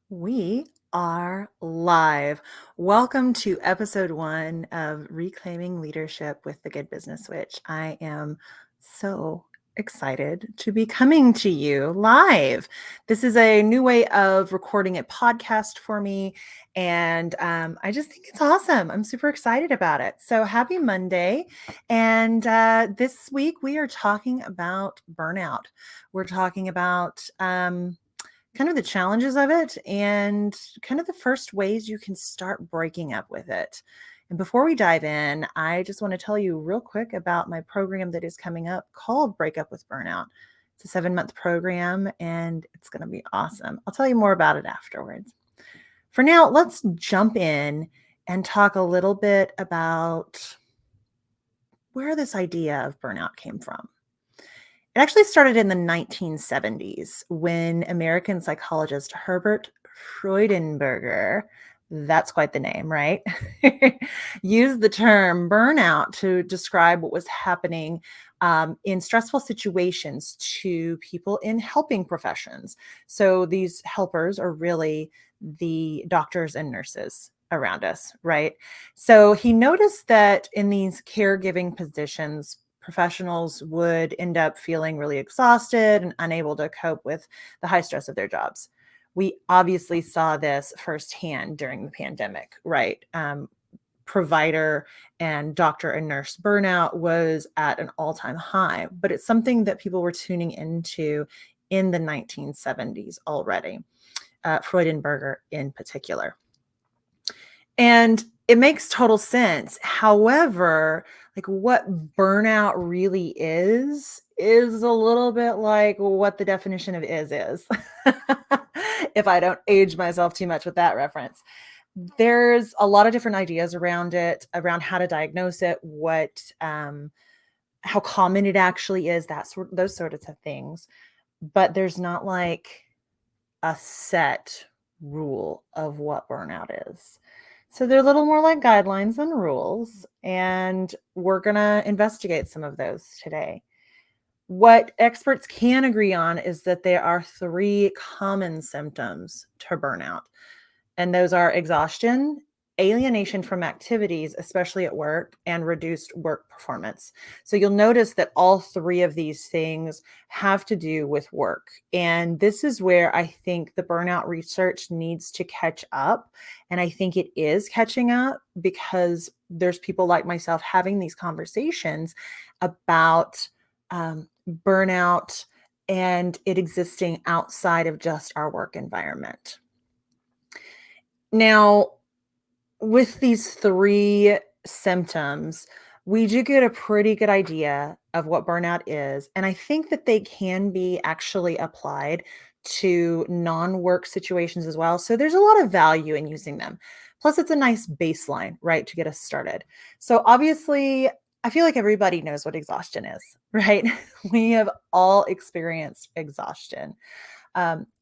We are live. Welcome to episode 1 of Reclaiming Leadership with the Good Business Witch. I am so excited to be coming to you live. This is a new way of recording a podcast for me, and I just think it's awesome. I'm super excited about it. So happy Monday. And this week we are talking about burnout. We're talking about kind of the challenges of it and kind of the first ways you can start breaking up with it. And before we dive in, I just want to tell you real quick about my program that is coming up called Break Up with Burnout. It's a 7-month program and it's going to be awesome. I'll tell you more about it afterwards. For now, let's jump in and talk a little bit about where this idea of burnout came from. It actually started in the 1970s when American psychologist Herbert Freudenberger, that's quite the name, right? used the term burnout to describe what was happening in stressful situations to people in helping professions. So these helpers are really the doctors and nurses around us, right? So he noticed that in these caregiving positions, professionals would end up feeling really exhausted and unable to cope with the high stress of their jobs. We obviously saw this firsthand during the pandemic, right? Provider and doctor and nurse burnout was at an all-time high, but it's something that people were tuning into in the 1970s already, Freudenberger in particular. And it makes total sense. However, like what burnout really is a little bit like what the definition of is. If I don't age myself too much with that reference. There's a lot of different ideas around it, around how to diagnose it, how common it actually is, those sorts of things. But there's not like a set rule of what burnout is. So they're a little more like guidelines than rules, and we're going to investigate some of those today. What experts can agree on is that there are 3 common symptoms to burnout, and those are exhaustion, alienation from activities, especially at work, and reduced work performance. So you'll notice that all 3 of these things have to do with work. And this is where I think the burnout research needs to catch up. And I think it is catching up because there's people like myself having these conversations about burnout and it existing outside of just our work environment. Now, with these 3 symptoms, we do get a pretty good idea of what burnout is. And I think that they can be actually applied to non-work situations as well. So there's a lot of value in using them. Plus, it's a nice baseline, right, to get us started. So obviously, I feel like everybody knows what exhaustion is, right? We have all experienced exhaustion.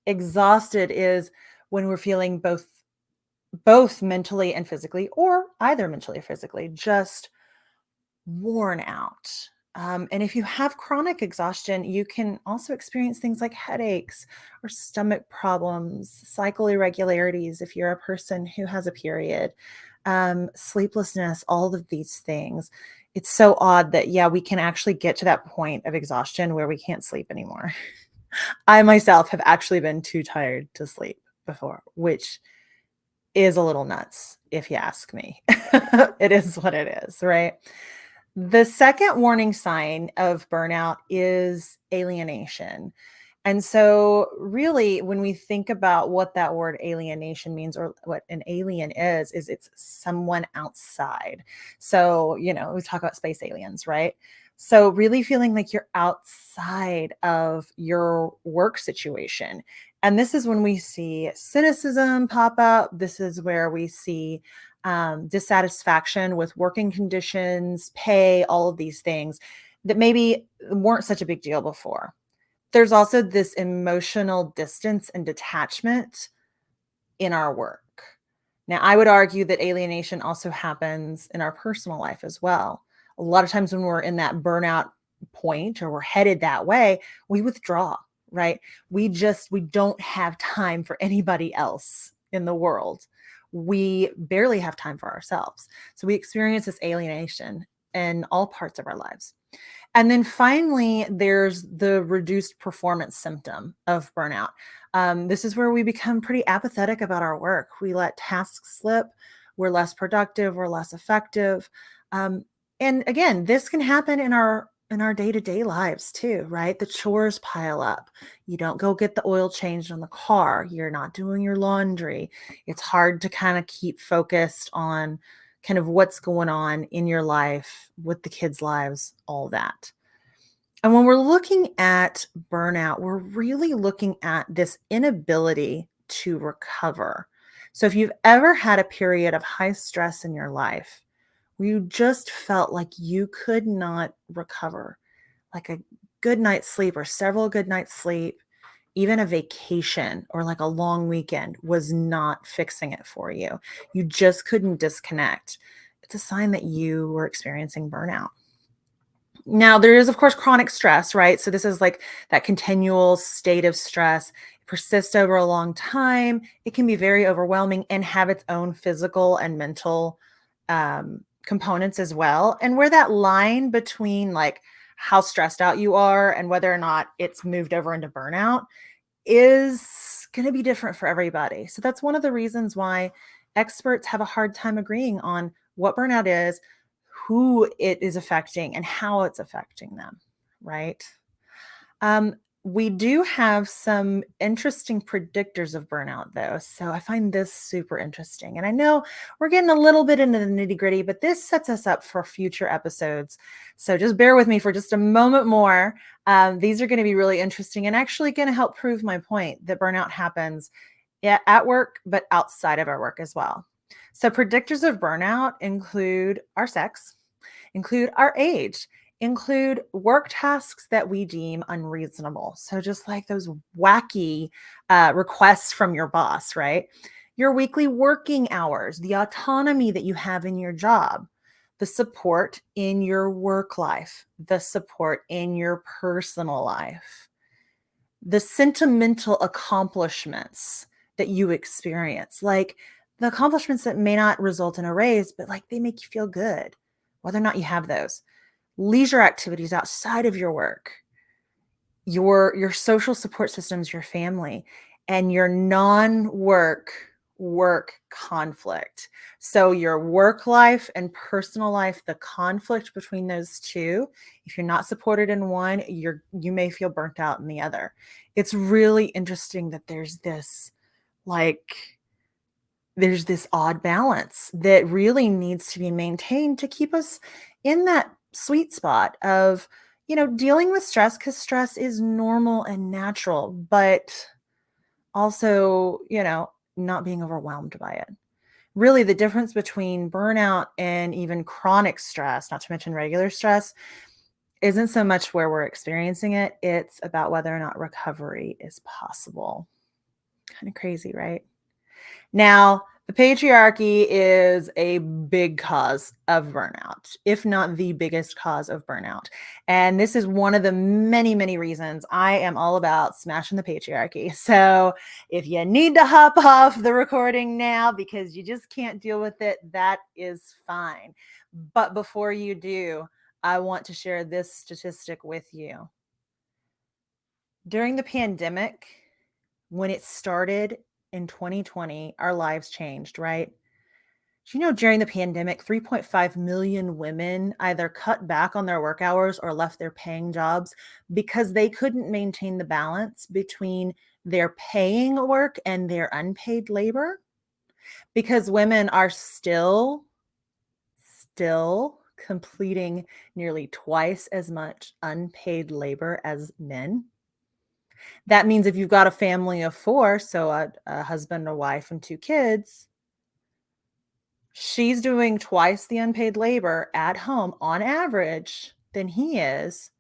Exhausted is when we're feeling both mentally and physically, or either mentally or physically, just worn out. And if you have chronic exhaustion, you can also experience things like headaches or stomach problems, cycle irregularities if you're a person who has a period, sleeplessness, all of these things. It's so odd that, yeah, we can actually get to that point of exhaustion where we can't sleep anymore. I myself have actually been too tired to sleep before, which is a little nuts, if you ask me. It is what it is, right? The second warning sign of burnout is alienation. And so, really, when we think about what that word alienation means or what an alien is it's someone outside. So, we talk about space aliens, right? So, really feeling like you're outside of your work situation. And this is when we see cynicism pop up. This is where we see dissatisfaction with working conditions, pay, all of these things that maybe weren't such a big deal before. There's also this emotional distance and detachment in our work. Now, I would argue that alienation also happens in our personal life as well. A lot of times when we're in that burnout point or we're headed that way, we withdraw, right? We don't have time for anybody else in the world. We barely have time for ourselves. So we experience this alienation in all parts of our lives. And then finally, there's the reduced performance symptom of burnout. This is where we become pretty apathetic about our work. We let tasks slip. We're less productive. We're less effective. Um, and again, this can happen in our day-to-day lives too, right? The chores pile up. You don't go get the oil changed on the car. You're not doing your laundry. It's hard to kind of keep focused on kind of what's going on in your life with the kids' lives, all that. And when we're looking at burnout, we're really looking at this inability to recover. So if you've ever had a period of high stress in your life where you just felt like you could not recover, like a good night's sleep or several good nights' sleep, even a vacation or like a long weekend was not fixing it for you. You just couldn't disconnect. It's a sign that you were experiencing burnout. Now, there is, of course, chronic stress, right? So this is like that continual state of stress. It persists over a long time. It can be very overwhelming and have its own physical and mental components as well. And where that line between like how stressed out you are and whether or not it's moved over into burnout is going to be different for everybody. So that's one of the reasons why experts have a hard time agreeing on what burnout is, who it is affecting, and how it's affecting them, right? Um, we do have some interesting predictors of burnout, though. So I find this super interesting. And I know we're getting a little bit into the nitty gritty, but this sets us up for future episodes. So just bear with me for just a moment more. These are going to be really interesting and actually going to help prove my point that burnout happens at work, but outside of our work as well. So predictors of burnout include our sex, include our age, include work tasks that we deem unreasonable. So just like those wacky requests from your boss, right? Your weekly working hours, the autonomy that you have in your job, the support in your work life, the support in your personal life, the sentimental accomplishments that you experience, like the accomplishments that may not result in a raise, but like they make you feel good, whether or not you have those. Leisure activities outside of your work, your social support systems, your family, and your non-work work conflict. So your work life and personal life, the conflict between those two, if you're not supported in one, you may feel burnt out in the other. It's really interesting that like there's this odd balance that really needs to be maintained to keep us in that sweet spot of, dealing with stress, because stress is normal and natural, but also, not being overwhelmed by it. Really, the difference between burnout and even chronic stress, not to mention regular stress, isn't so much where we're experiencing it. It's about whether or not recovery is possible. Kind of crazy, right? Now, the patriarchy is a big cause of burnout, if not the biggest cause of burnout. And this is one of the many, many reasons I am all about smashing the patriarchy. So if you need to hop off the recording now because you just can't deal with it, that is fine. But before you do, I want to share this statistic with you. During the pandemic, when it started in 2020, our lives changed, right? Do you know during the pandemic, 3.5 million women either cut back on their work hours or left their paying jobs because they couldn't maintain the balance between their paying work and their unpaid labor? Because women are still completing nearly twice as much unpaid labor as men. That means if you've got a family of four, so a husband, a wife, and two kids, she's doing twice the unpaid labor at home on average than he is,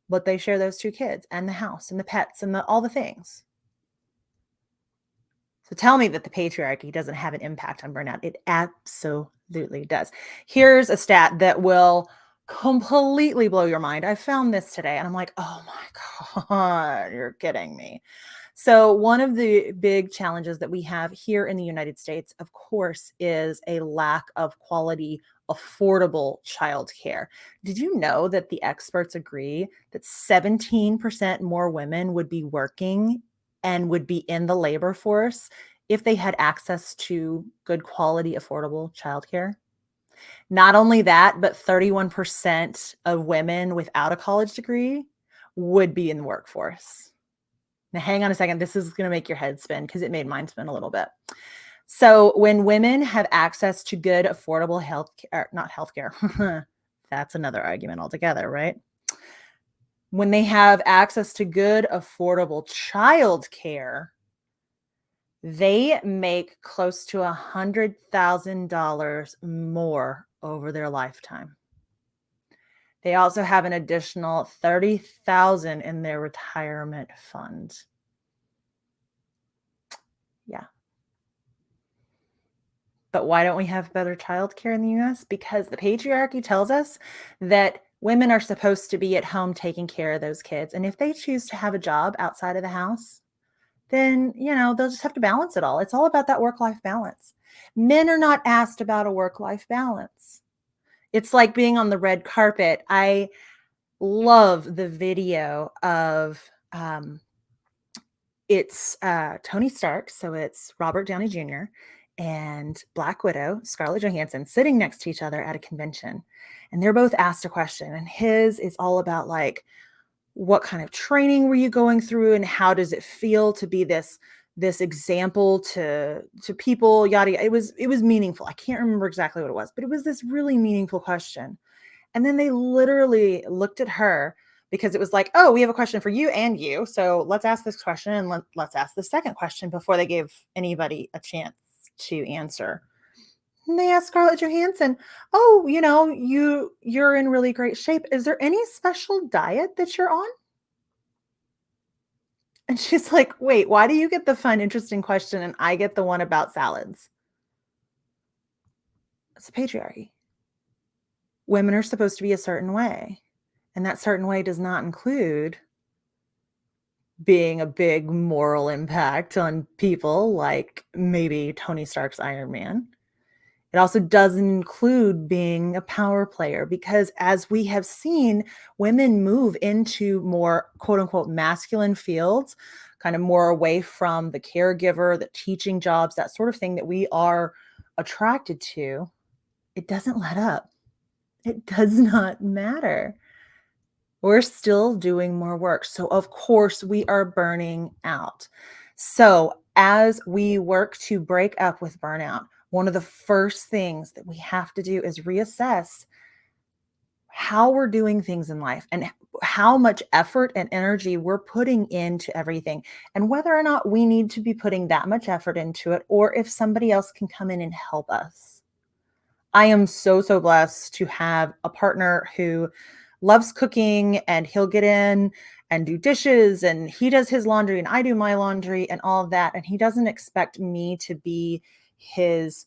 but they share those two kids and the house and the pets and all the things. So tell me that the patriarchy doesn't have an impact on burnout. It absolutely does. Here's a stat that will completely blow your mind. I found this today and I'm like, oh my God, you're kidding me. So, one of the big challenges that we have here in the United States, of course, is a lack of quality, affordable childcare. Did you know that the experts agree that 17% more women would be working and would be in the labor force if they had access to good quality, affordable childcare? Not only that, but 31% of women without a college degree would be in the workforce. Now, hang on a second. This is going to make your head spin because it made mine spin a little bit. So, when women have access to good, affordable health care, not healthcare, that's another argument altogether, right? When they have access to good, affordable child care, they make close to $100,000 more over their lifetime. They also have an additional 30,000 in their retirement fund. Yeah. But why don't we have better childcare in the US? Because the patriarchy tells us that women are supposed to be at home taking care of those kids. And if they choose to have a job outside of the house, then, they'll just have to balance it all. It's all about that work-life balance. Men are not asked about a work-life balance. It's like being on the red carpet. I love the video of it's Tony Stark, so it's Robert Downey Jr. and Black Widow, Scarlett Johansson, sitting next to each other at a convention. And they're both asked a question, and his is all about like, what kind of training were you going through, and how does it feel to be this example to people, yada yada. It was meaningful. I can't remember exactly what it was, but it was this really meaningful question. And then they literally looked at her because it was like, oh, we have a question for you and you. So let's ask this question and let's ask the second question before they gave anybody a chance to answer. And they asked Scarlett Johansson, oh, you're in really great shape. Is there any special diet that you're on? And she's like, wait, why do you get the fun, interesting question and I get the one about salads? It's a patriarchy. Women are supposed to be a certain way. And that certain way does not include being a big moral impact on people like maybe Tony Stark's Iron Man. It also doesn't include being a power player because, as we have seen, women move into more quote unquote masculine fields, kind of more away from the caregiver, the teaching jobs, that sort of thing that we are attracted to. It doesn't let up. It does not matter. We're still doing more work. So, of course, we are burning out. So, as we work to break up with burnout, one of the first things that we have to do is reassess how we're doing things in life and how much effort and energy we're putting into everything, and whether or not we need to be putting that much effort into it, or if somebody else can come in and help us. I am so, so blessed to have a partner who loves cooking, and he'll get in and do dishes, and he does his laundry and I do my laundry and all of that. And he doesn't expect me to be his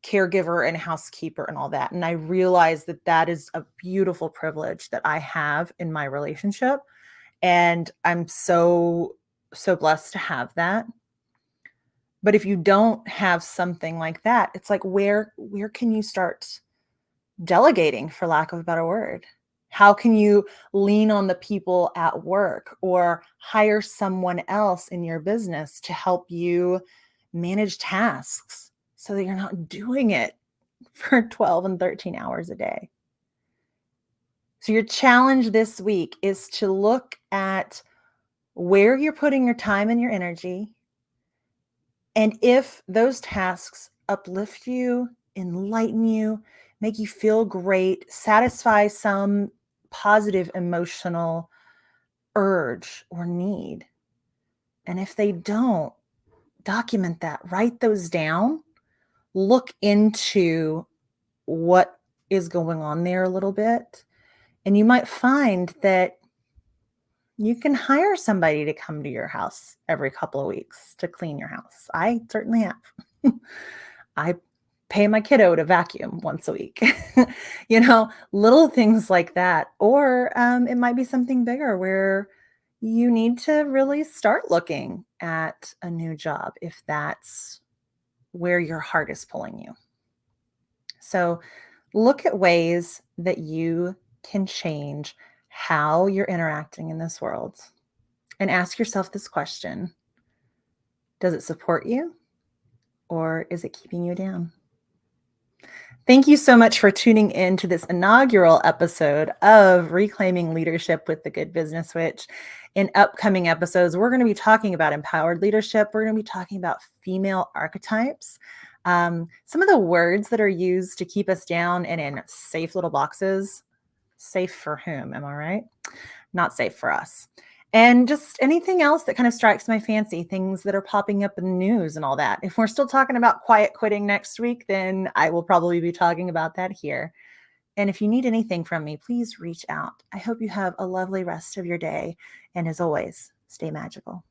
caregiver and housekeeper and all that. And I realize that that is a beautiful privilege that I have in my relationship. And I'm so, so blessed to have that. But if you don't have something like that, it's like, where can you start delegating, for lack of a better word? How can you lean on the people at work or hire someone else in your business to help you manage tasks so that you're not doing it for 12 and 13 hours a day? So, your challenge this week is to look at where you're putting your time and your energy. And if those tasks uplift you, enlighten you, make you feel great, satisfy some positive emotional urge or need. And if they don't, document that, write those down, look into what is going on there a little bit. And you might find that you can hire somebody to come to your house every couple of weeks to clean your house. I certainly have. I pay my kiddo to vacuum once a week. Little things like that. Or it might be something bigger where you need to really start looking at a new job if that's where your heart is pulling you. So look at ways that you can change how you're interacting in this world and ask yourself this question: does it support you or is it keeping you down? Thank you so much for tuning in to this inaugural episode of Reclaiming Leadership with the Good Business Witch. In upcoming episodes, we're going to be talking about empowered leadership. We're going to be talking about female archetypes, some of the words that are used to keep us down and in safe little boxes. Safe for whom? Am I right? Not safe for us. And just anything else that kind of strikes my fancy, things that are popping up in the news and all that. If we're still talking about quiet quitting next week, then I will probably be talking about that here. And if you need anything from me, please reach out. I hope you have a lovely rest of your day. And as always, stay magical.